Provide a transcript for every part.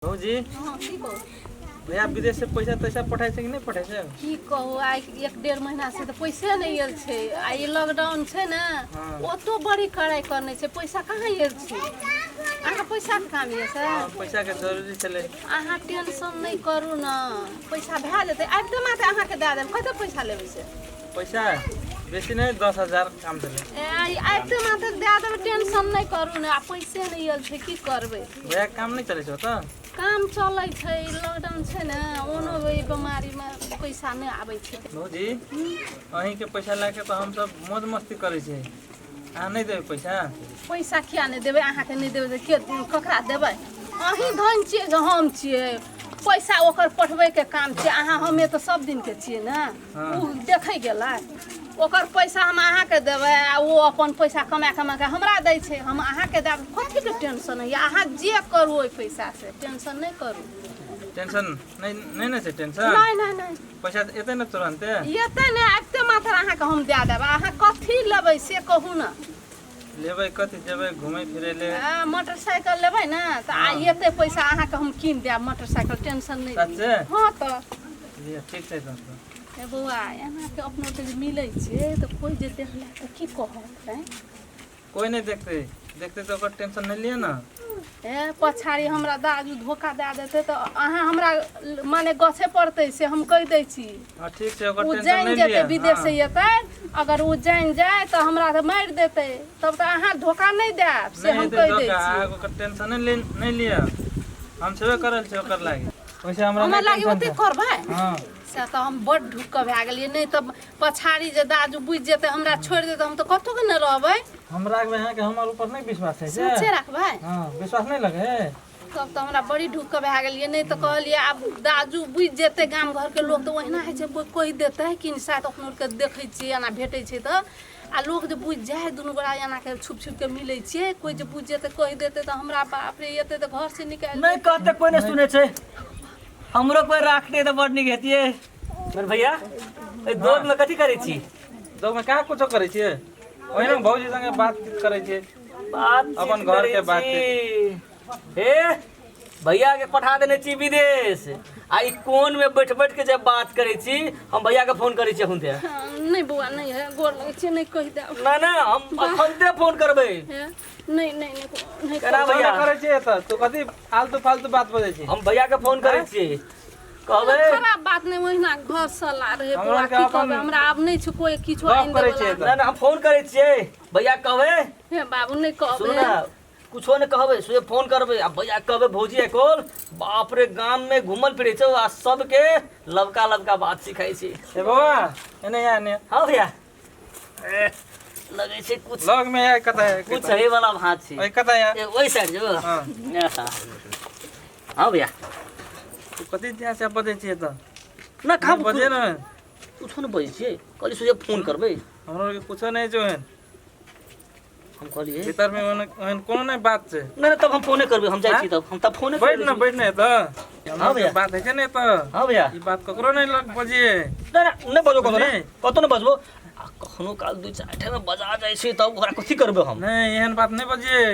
जी भैया विदेश से पैसा तैसा पठाए कि नहीं पठाए छै की कहू आई 1.5 महीना से तो पैसे नहीं आयल छै आई लॉकडाउन छै ना ओतो बड़ी कड़ाई करने छै पैसा कहाँ आयल छै आहा पैसा के काम ये सर पैसा के जरूरी चले आहा टेंशन नहीं करू ना पैसा भए जेतै आब त माते आहा के दे देब कते पैसा लेबै से पैसा बेसी नहीं 10,000 काम चले आब त माते दे देब टेंशन नहीं करू ना पैसे नहीं आयल छै की करबै भैया काम नहीं चले छै त काम चलै छै लॉकडाउन छै ना ओनो बीमारी में पैसा नहीं आबै छै जी अहीं के पैसा लाके तो हम सब मौज मस्ती करे छै आ नहीं देबै पैसा पैसा किया नहीं देबै अहाँ के नहीं देबै के ककरा देबै अहीं धन छियै जे हम छियै पैसा ओकर पठबै के काम छै अहाँ हमे तो सब दिन के छियै ना उ देखै गेलै ओकर पैसा हम अहाँ के देबै आ वो अपन पैसा कमा के हमरा दै छै हम अहाँ के देब कथी के टेंशन है अहाँ जे करू ओइ पैसा से टेंशन नहीं करू टेंशन नहीं छै टेंशन नहीं पैसा एते न तुरंते एते नहीं आबते मात्र अहाँ के हम दे देब अहाँ कथी लेबै से कहू ना लेबै कथी जेबै घुमै फिरै ले मोटरसाइकिल लेबै ना त आ एते पैसा अहाँ के हम कीन देब मोटरसाइकिल टेंशन नहीं सच्चे हां त ये ठीक छै त ए बौआ एना के अपनो के मिलै छै त कोई जे देखला त की कहत है कोई नहीं देखते तो ओकर टेंशन नहीं लिया ना ए पछाड़ी हमरा दाजू धोखा दे देते त अहाँ हमरा माने गछे पड़तै से हम कह दै छी हां ठीक छै ओकर टेंशन जान नहीं जेतै लिया विदेश से एतै अगर वो जान जाए त हमरा त मार देतै तब त अहाँ धोखा नहीं देब से हम कह दै छी ओकर टेंशन नहीं लिया हम सेवे करल छै ओकर लागि वैसे हमरा लागि ओते करबै हां से त हम बड ढुक भए गेलियै नहीं त पछाड़ी जे दाजू बुझ जेतै हमरा छोड़ देतै हम त कतो के न रहबै हमरा के यहाँ के हमर ऊपर नहीं विश्वास है सोचे रखबै हां विश्वास नहीं लगे तब त हमरा बड़ी ढुक भए गेलियै नहीं त कहलियै आब दाजू बुझ जेतै गाम घर के लोग त ओहिना है छै कोई देतै कि शायद अपनो के देखै छियै एना भेटै छै त आ लोग जे बुझ जाए दुनू गोरा एना के छुप के मिलै छियै कोई जे बुझ जेतै कहि देतै त हमरा बाप रे एतै त घर से निकाल नहीं कहते कोई नहीं सुने छे हमरो कोई राखते त बड निक हेतिए मेरे भैया ए दोग में कथि करै छी दोग में का कुछो करै छियै ओहिना भौजी संगे बात करै छियै बात अपन घर के बात हे भैया के पठा देने छी विदेश आई कोन में बैठ के जब बात करै छी हम भैया के फोन करै छी हुनते नहीं बुआ नहीं है गोर लगै छै नहीं कहि दे ना हम अखनते फोन करबै नहीं करा भैया करै छियै त तू कथि फालतू बात बजै छी हम भैया के फोन करै छी कहबै खराब बात नहीं ओहिना घर सला रहे बुआ की कहबै हमरा आब नहीं छै कोई किछो आइन देबला ना हम फोन करै छियै भैया कहबै हे बाबू नहीं कहबै सुन ना कुछो नहीं कहबै से फोन करबै आ भैया कहबै भौजी कोल बाप रे गाम में घुमल फिरै छै आ सब के लवका बात सिखाई छै ए बाबा एने या ने हां भैया लगे छै कुछ लग में या कता है कुछ सही वाला भात छै ओइ कता या ए ओइ साइड जो हां हां भैया तू कथि ध्यान से बजै छियै त ना कहाँ बजे न कुछो नहीं बजै छियै कहली सोचे फोन करबै हमरो के कुछो नहीं जो है हम कहलिए भीतर में ओहन कोनो नहीं बात छै ना तब हम फोने करबै हम जाइ छी तब हम तब फोने बैठ न त हां भैया बात है छै ने त हां भैया ई बात ककरो नहीं लग बजिए ना नहीं बजो कतो नहीं बजबो कखनो काल दू चार ठे में बजा जाइ छै तब ओकरा कथि करबै हम नहीं एहन बात नहीं बजिए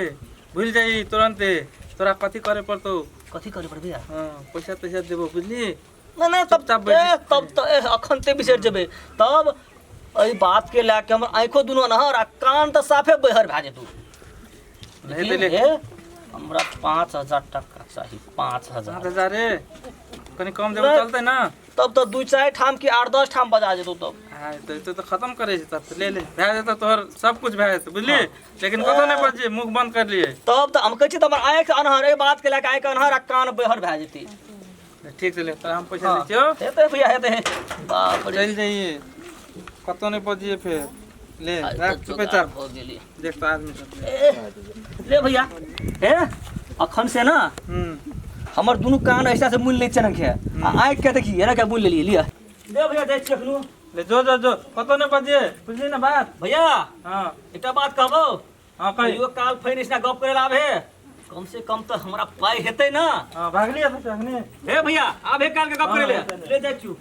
भूल जाई तुरंते तोरा कथि करे पड़तो कथि करे पड़बे यार हां पैसा देबो बुझली ना तब तो अखन ते बिसर जेबे तब एहि बात के लाके हम आंखो दुनो नहर आ कान त साफे बहर भा जेतू नहीं देले हमरा 5000 टका चाहिए 5000 5000 रे कनी कम देबो चलते ना तब तो दू चार ठाम की 8-10 ठाम बजा जेतू तब हां तो खत्म करे छै तब ले भा जेतो तोहर सब कुछ भा जेतो बुझली लेकिन कतो नहीं बजिए मुंह बंद कर लिए तब तो हम कहै छी त हमर आंख अनहर ए बात के लाके आंख अनहर आ कान बहर भा जेती ठीक से ले तो हम पैसा दे छियो हेते भैया हेते बाप रे चल जाइए कतो नहीं बजिए फिर ले रख चुपचाप हो गेली देख तो आदमी सब ले भैया हे अखन से ना हमर दुनु कान ऐसा से मुन ले चनक है आंख के देखी एना के मुन ले लिया ले भैया देख देखनु ले जो कतो नहीं बजिए बुझली ना बात भैया हां एकटा बात कहबो हां कहियो काल फैन इसना गप करे लावे कम से कम तो हमरा पाई हेतै ना हां भागलिए तो अखने हे भैया आबे काल के गप करे ले जाय छु